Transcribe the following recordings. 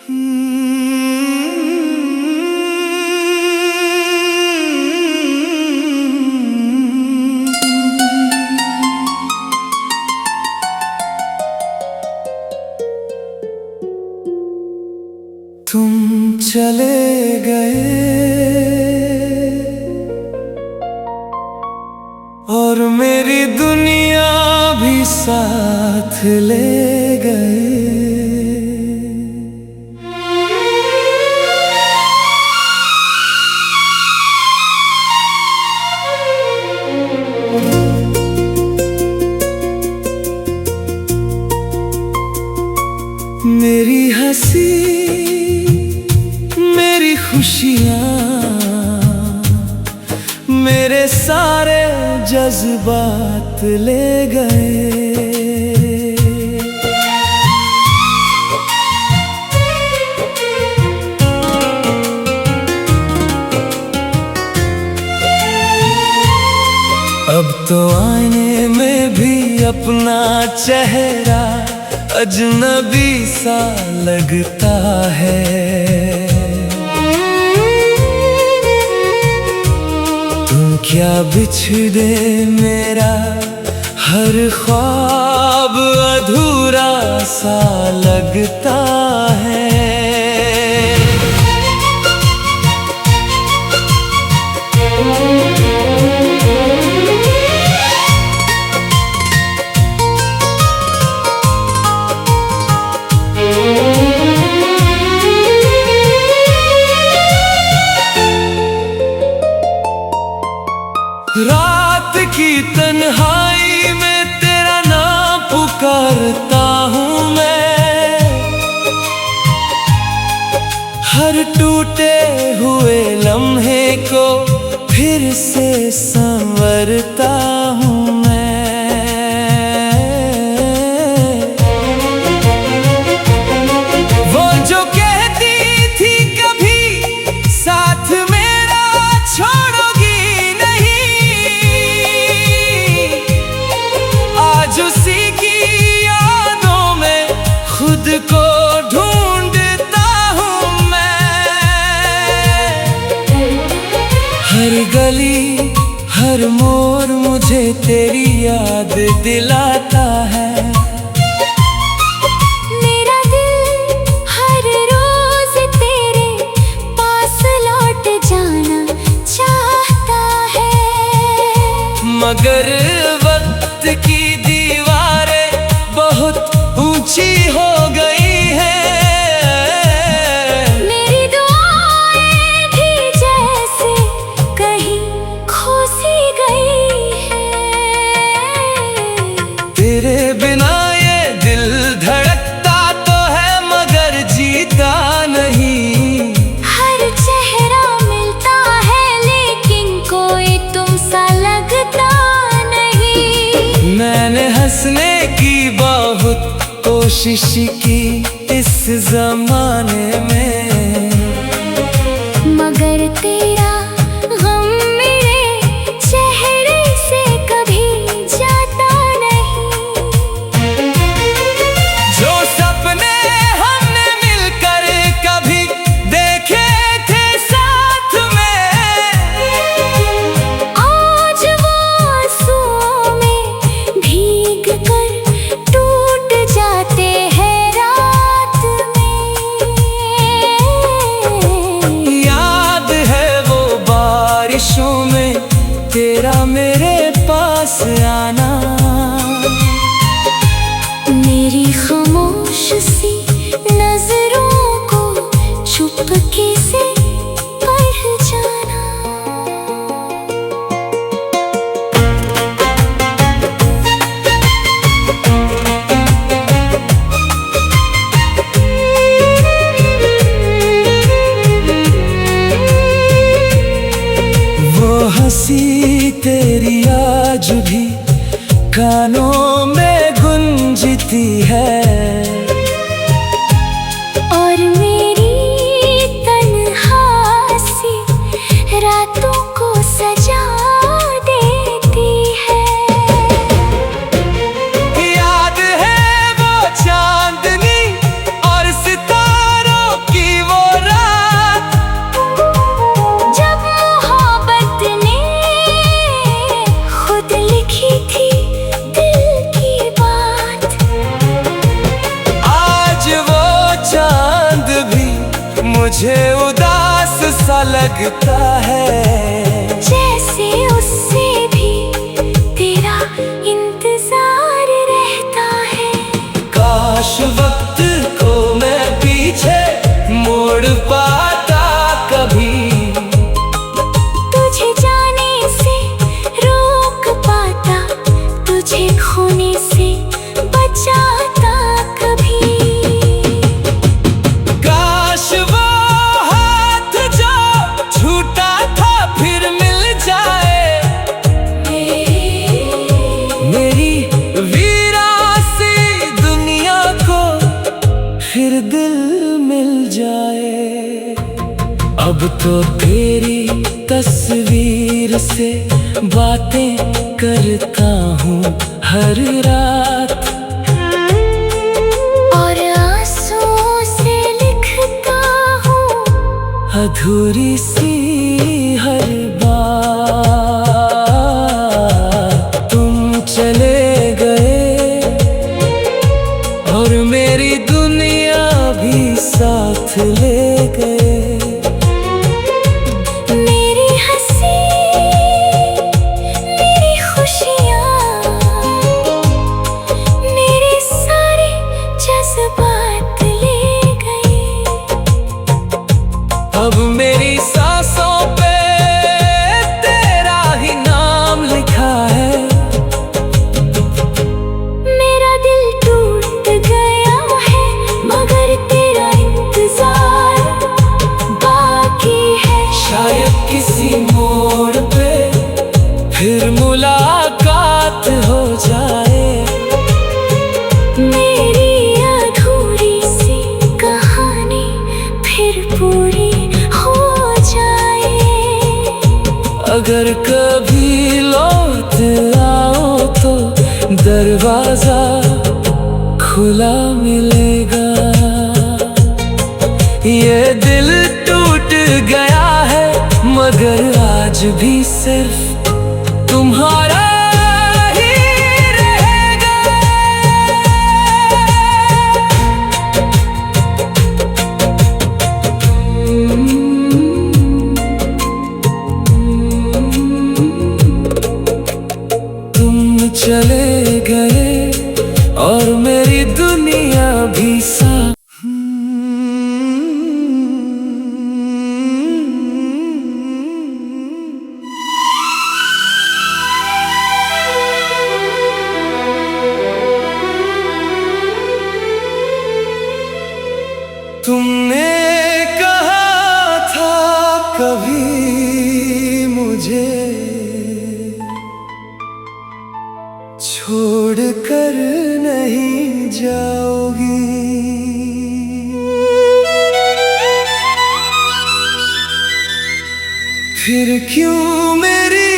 तुम चले गए और मेरी दुनिया भी साथ ले गए। मेरी हंसी, मेरी खुशियाँ, मेरे सारे जज्बात ले गए। अब तो आईने में भी अपना चेहरा अजनबी सा लगता है। तुम क्या बिछड़े मेरा हर ख्वाब अधूरा सा लगता है। रात की तन्हाई में तेरा नाम पुकारता हूँ मैं। हर टूटे हुए लम्हे को फिर से संवरता हूँ मैं। वो जो कहती थी कभी साथ मेरा छोड़ोगी नहीं, आज उसी की यादों में खुद को ढूंढता हूँ मैं। हर गली हर मोड़ मुझे तेरी याद दिलाता है। मेरा दिल हर रोज तेरे पास लौट जाना चाहता है। मगर वक्त की दीवारें बहुत ऊंची हो गई हैं। मेरी दुआएं भी जैसे कहीं खो सी गई हैं। तेरे बिना ये दिल धड़कता तो है मगर जीता नहीं। हर चेहरा मिलता है लेकिन कोई तुम सा लगता नहीं। मैंने हंसने की बहुत कोशिश की इस जमाने में, मगर तेरा गम मेरे चेहरे से कभी जाता नहीं। जो सपने हमने मिलकर कभी देखे थे साथ में, आज वो आंसुओं में भीग कर टूट जाते हैं रात में। याद है वो बारिशों में तेरा मेरे पास आना। मेरी खामोश सी नजरों को चुपके से पढ़ जाना। वो हंसी तेरी आज भी कानों में गूंजती है। और मेरी तन्हासी रातों को सजा देती है। याद है वो चांदनी और सितारों मुझे उदास सा लगता है, जैसे उससे भी तेरा इंतजार रहता है। काश वक्त को मैं पीछे मोड़ पाता कभी, तुझे जाने से रोक पाता, तुझे खोने से बचाता कभी। काश वो हाथ जो छूटा था फिर मिल जाए, मेरी वीरासी दुनिया को फिर दिल मिल जाए। अब तो तेरी तस्वीर से बातें करता हूँ हर रात, और आंसुओं से लिखता हूँ अधूरी सी हर बात। तुम चले गए और मेरी दुनिया भी साथ ले गए। मेरी हंसी, मेरी खुशियाँ, मेरे सारे जज्बात ले गए। अब मेरी सांसों पे तेरा ही नाम लिखा है, मेरा दिल टूट गया है मगर तेरा इंतजार बाकी है। शायद किसी मोड़ पे फिर मुलाकात हो जाए, मेरी अधूरी सी कहानी फिर पूरी हो जाए। अगर कभी लौट आओ तो दरवाजा खुला मिलेगा। ये दिल टूट गया है मगर आज भी सिर्फ तुम्हारा ही रहेगा। तुम चले गए और मेरी दुनिया भी साथ। तुमने कहा था कभी मुझे छोड़ कर नहीं जाओगी, फिर क्यों मेरी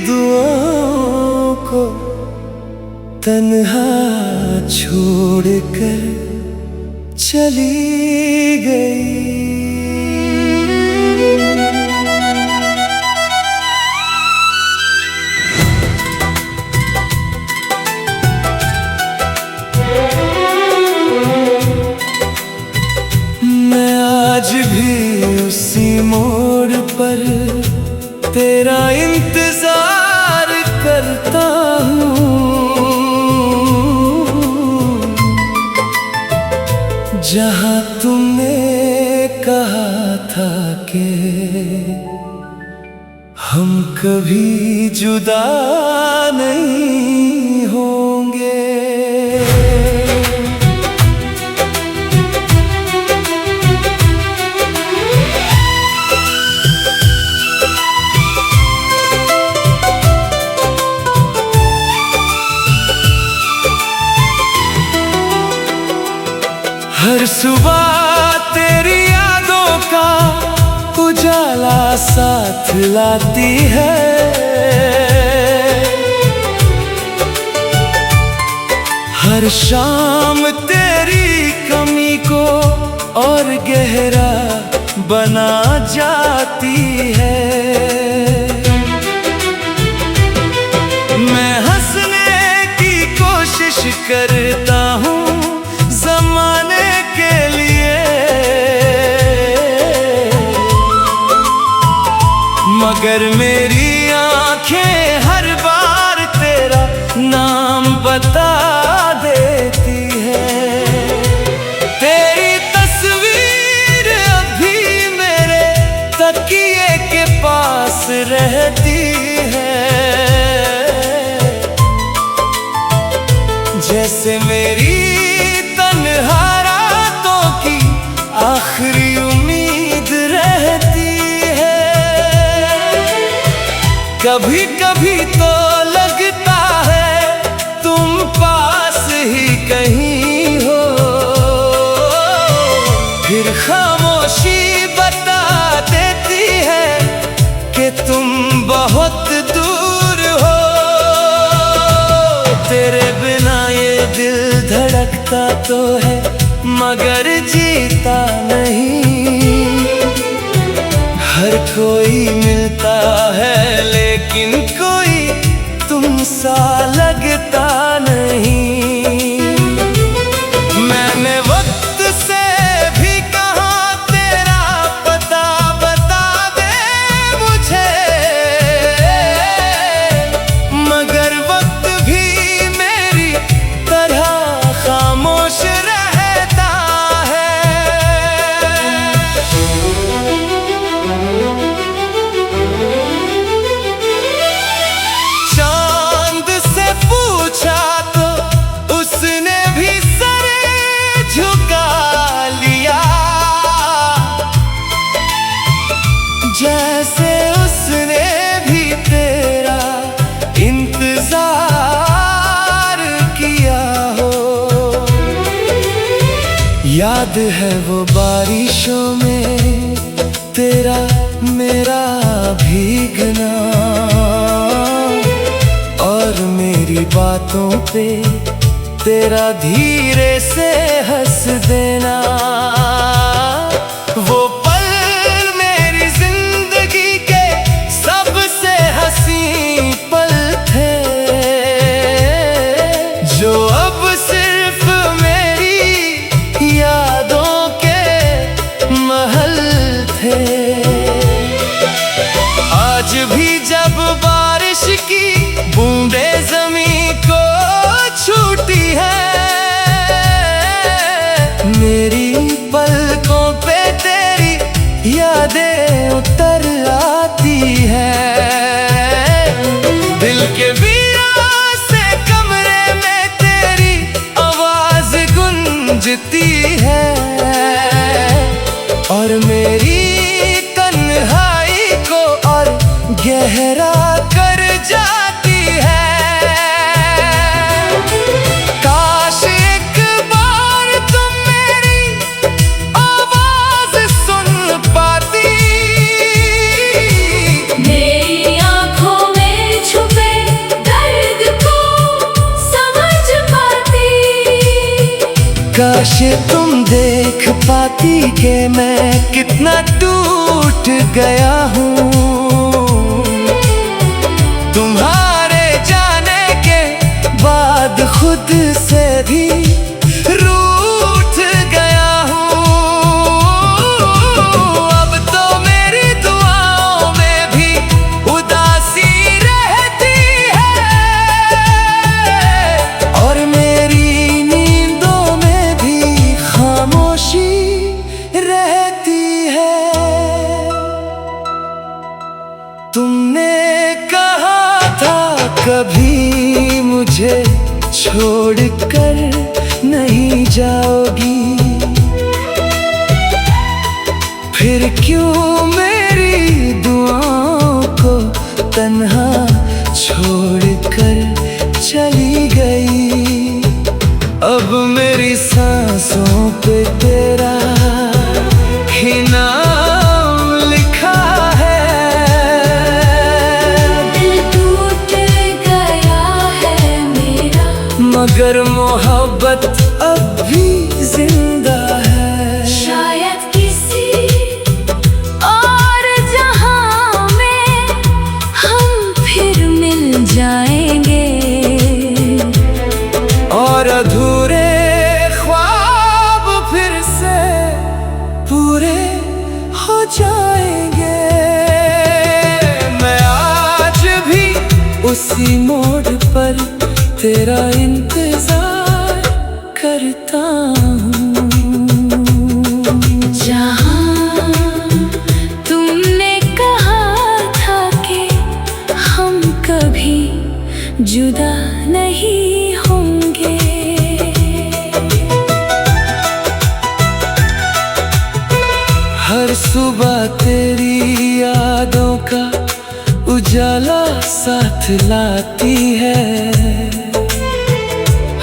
दुआओं को तन्हा छोड़ कर चली गई। मैं आज भी उसी मोड़ पर तेरा इंतजार करता हूँ, जहाँ तुमने कहा था कि हम कभी जुदा नहीं होंगे। हर सुबह तेरी यादों का उजाला साथ लाती है, हर शाम तेरी कमी को और गहरा बना जाती है। मैं हंसने की कोशिश करता हूँ ज़माने के लिए, मगर मेरी आंखें हर बार तेरा नाम बता देती है। तेरी तस्वीर अभी मेरे तकिए के पास रहती है, जैसे मेरी तन्हा रातों की आखिरी उम्मीद रहती है। कभी कभी तो लगता है तुम पास ही कहीं हो, फिर खामोशी बता देती है कि तुम बहुत दूर हो। तेरे बिना ये दिल धड़कता तो है मगर जीता नहीं। हर कोई मिलता है लेकिन कोई तुम सा लगता नहीं। मैंने वक्त से भी कहा तेरा पता बता दे मुझे, मगर वक्त भी मेरी तरह खामोश रहता है। चांद से पूछा तो उसने भी सर झुका लिया, जैसे उसने भी तेरा इंतजार किया हो। याद है वो बारिशों में तेरा मेरा भीगना, और मेरी बातों पे तेरा धीरे से हंस देना। वो पल मेरी जिंदगी के सबसे हंसी पल थे, जो अब सिर्फ मेरी यादों के महल थे। आज भी जब बारिश की बूंदे जमीन को छूटी है, मेरी पलकों पे तेरी यादें उतर आती है। दिल के वीरान से कमरे में तेरी आवाज गूंजती है, और मेरी तन्हाई को और गहरा कर जाती है। काश एक बार तुम मेरी आवाज सुन पाती, मेरी आँखों में छुपे दर्द को समझ पाती। काश तुम देख पाती कि मैं कितना टूट गया हूँ। तुम्हारे जाने के बाद खुद से भी रूठ गया हूँ। अब तो मेरी दुआओं में भी उदासी रहती है, और मेरी नींदों में भी खामोशी रहती है। तुमने कहा था कभी मुझे छोड़कर नहीं जाओगी, फिर क्यों मेरी दुआओं को तन्हा छोड़कर चली गई। अब मेरी सांसों पे तेरा ही नाम लिखा है। दिल टूट गया है मेरा, मगर मोहब्बत अब भी जिंदा है। शायद किसी और जहां में हम फिर मिल जाएंगे, और अधूरे ख्वाब फिर से पूरे हो जाएंगे। किसी मोड़ पर तेरा इंतजार करता हूँ। जहाँ तुमने कहा था कि हम कभी जुदा नहीं होंगे, हर सुबह तेरी यादों का उजाला साथ लाती है,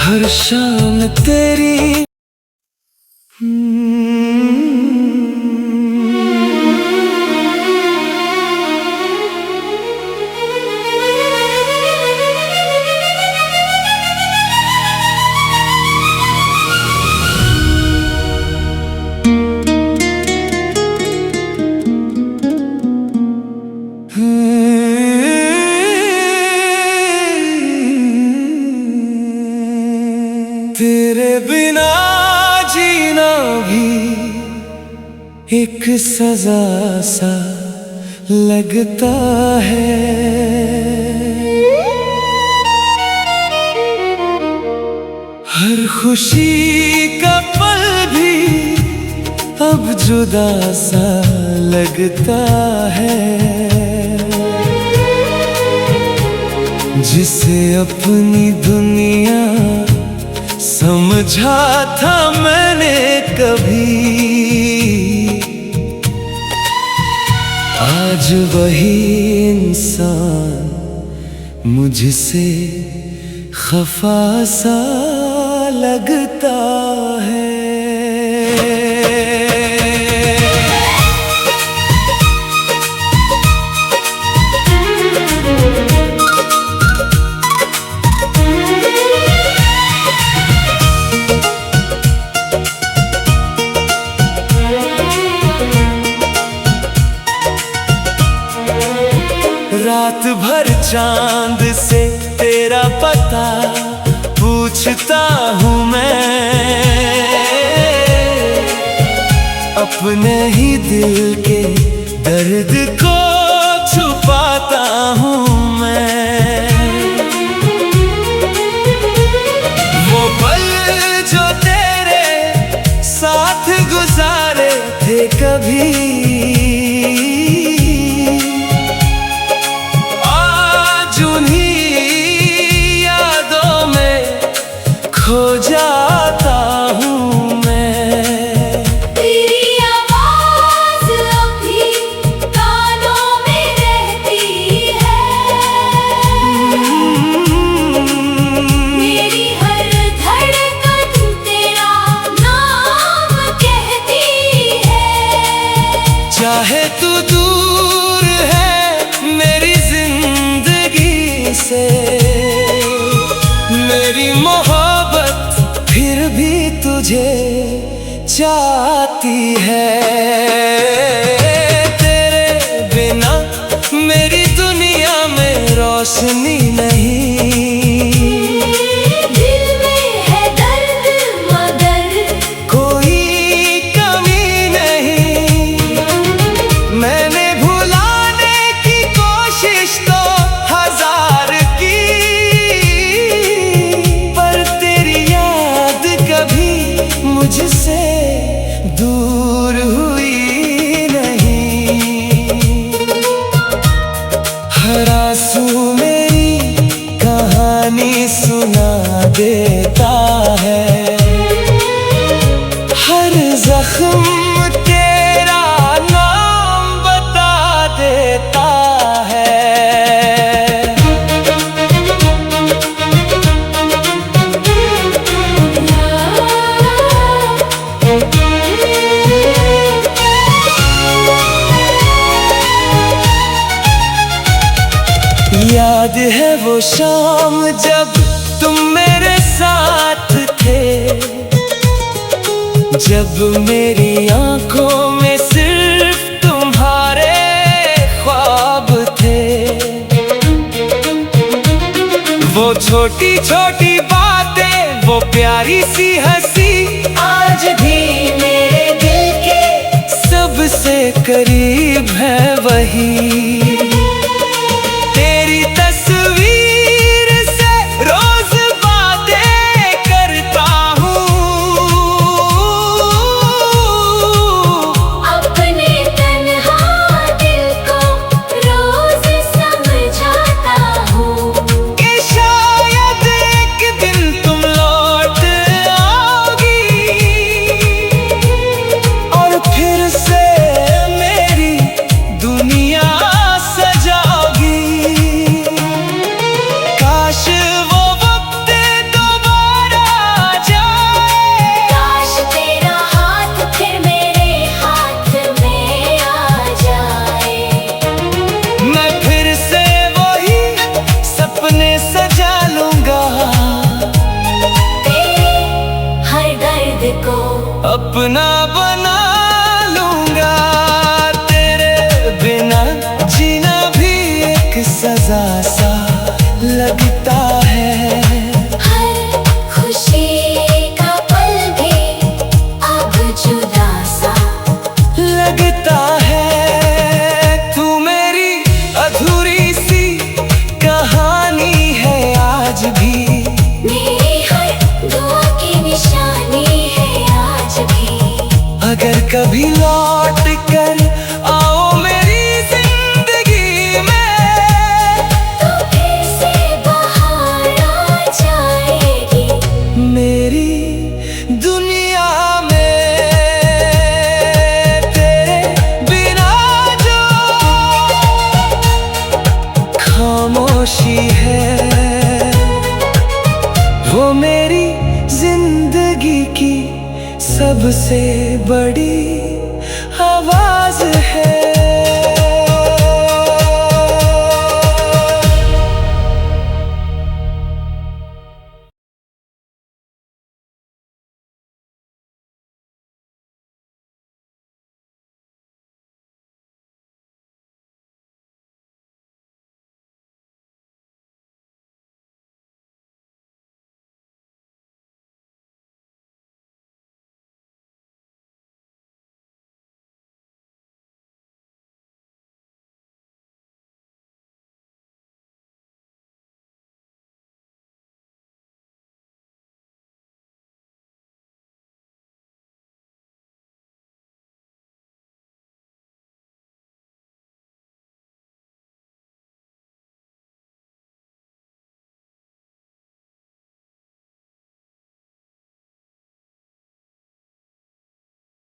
हर शाम तेरी तेरे बिना जीना भी एक सजा सा लगता है, हर खुशी का पल भी अब जुदा सा लगता है, जिसे अपनी दुनिया समझा था मैंने कभी, आज वही इंसान मुझसे खफा सा लगता है। रात भर चांद से तेरा पता पूछता हूँ मैं, अपने ही दिल के दर्द को छुपाता हूँ मैं। वो पल जो तेरे साथ गुजारे थे कभी, खो जाता हूँ मैं। तेरी आवाज़ अभी कानों में रहती है, मेरी हर धड़कन तेरा नाम कहती है। चाहे तू दूर है मेरी जिंदगी से, मेरी मोहब्बत फिर भी तुझे चाहती है। तेरे बिना मेरी दुनिया में रोशनी नहीं, दिल में है दर्द मगर कोई कमी नहीं। मैंने भुलाने की कोशिश तो हजार की, मुझसे दूर हुई नहीं। हर आंसू मेरी कहानी सुना देता है, हर जख्म तेरा नाम बता देता है। याद है वो शाम जब तुम मेरे साथ थे, जब मेरी आंखों में सिर्फ तुम्हारे ख्वाब थे। वो छोटी छोटी बातें, वो प्यारी सी हंसी, आज भी मेरे दिल के सबसे करीब है वही। तेरी तस्वीर अपना बना लूंगा। तेरे बिना जीना भी एक सजा सा लगता है। हर खुशी का पल भी अब जुदा सा लगता है। तू मेरी अधूरी सी कहानी है आज भी। मेरी हर दुआ की निशानी है आज भी। अगर कभी लौट कर आओ मेरी जिंदगी में, तो फिर से बाहर आ जाएगी मेरी दुनिया में। तेरे बिना जो खामोशी है, वो मेरी जिंदगी की सबसे बड़ी आवाज है।